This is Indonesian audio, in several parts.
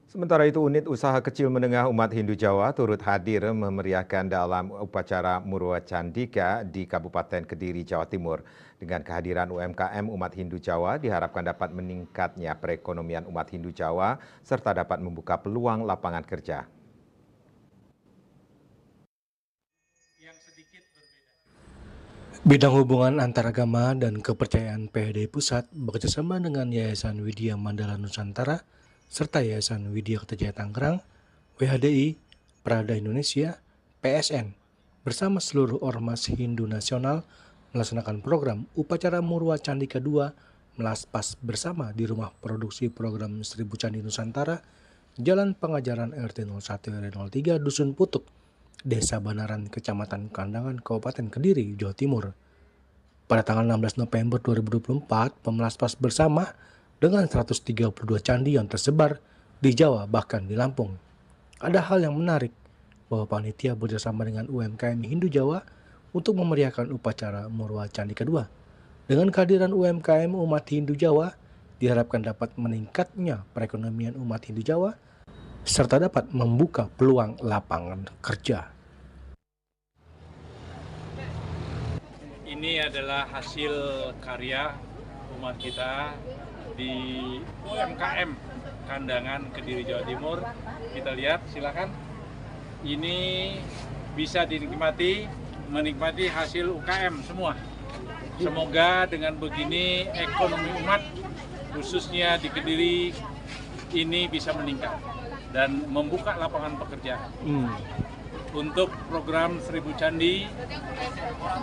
Sementara itu, unit usaha kecil menengah umat Hindu Jawa turut hadir memeriahkan dalam upacara Murwa Candika di Kabupaten Kediri, Jawa Timur. Dengan kehadiran UMKM umat Hindu Jawa diharapkan dapat meningkatnya perekonomian umat Hindu Jawa serta dapat membuka peluang lapangan kerja. Bidang hubungan antaragama dan kepercayaan PHD Pusat bekerjasama dengan Yayasan Widya Mandala Nusantara serta Yayasan Widya Kertajaya Tangerang, WHDI, Prada Indonesia, PSN, bersama seluruh ormas Hindu nasional melaksanakan program upacara Murwa Candika II melaspas bersama di Rumah Produksi Program 1000 Candi Nusantara, Jalan Pengajaran RT 01 RW 03 Dusun Putuk, Desa Banaran, Kecamatan Kandangan, Kabupaten Kediri, Jawa Timur. Pada tanggal 16 November 2024, pemelaspas bersama dengan 132 candi yang tersebar di Jawa bahkan di Lampung. Ada hal yang menarik bahwa panitia bekerjasama dengan UMKM Hindu Jawa untuk memeriahkan upacara Murwa Candika II. Dengan kehadiran UMKM umat Hindu Jawa, diharapkan dapat meningkatnya perekonomian umat Hindu Jawa serta dapat membuka peluang lapangan kerja. Ini adalah hasil karya umat kita di UMKM Kandangan, Kediri, Jawa Timur. Kita lihat, silakan. Ini bisa menikmati hasil UKM semua. Semoga dengan begini ekonomi umat, khususnya di Kediri, ini bisa meningkat dan membuka lapangan pekerjaan. Untuk program 1000 Candi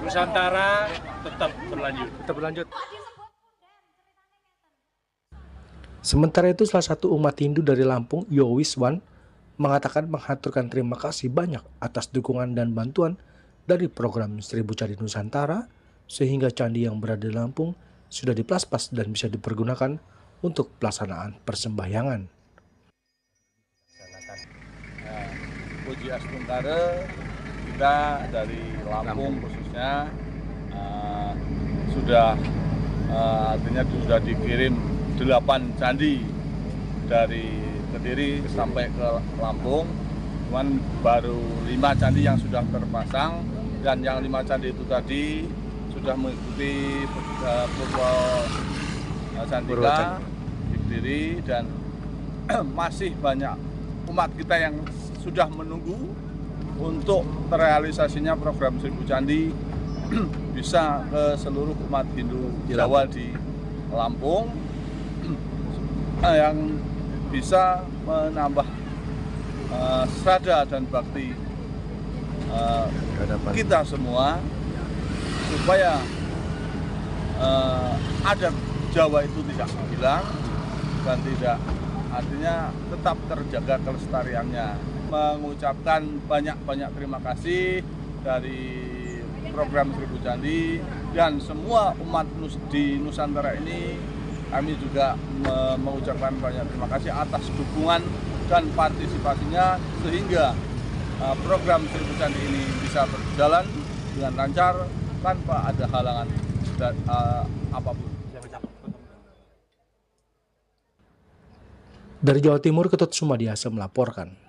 Nusantara tetap berlanjut. Sementara itu, salah satu umat Hindu dari Lampung, Yowiswan, mengatakan mengaturkan terima kasih banyak atas dukungan dan bantuan dari program 1000 Candi Nusantara, sehingga candi yang berada di Lampung sudah diplaspas dan bisa dipergunakan untuk pelaksanaan persembahyangan. Puji Astungkare, kita dari Lampung khususnya artinya sudah dikirim 8 candi dari Kediri sampai ke Lampung. Cuman baru 5 candi yang sudah terpasang, dan yang 5 candi itu tadi sudah mengikuti Purwa Candika di Kediri, dan masih banyak umat kita yang sudah menunggu untuk terrealisasinya program 1000 Candi bisa ke seluruh umat Hindu Jawa di Lampung yang bisa menambah sada dan bakti kita semua, supaya adat Jawa itu tidak hilang dan tidak, artinya tetap terjaga kelestariannya. Mengucapkan banyak-banyak terima kasih dari program 1000 Candi dan semua umat di Nusantara ini. Kami juga mengucapkan banyak terima kasih atas dukungan dan partisipasinya, sehingga program 1000 Candi ini bisa berjalan dengan lancar tanpa ada halangan dan apapun. Dari Jawa Timur, Ketut Sumadiasa melaporkan.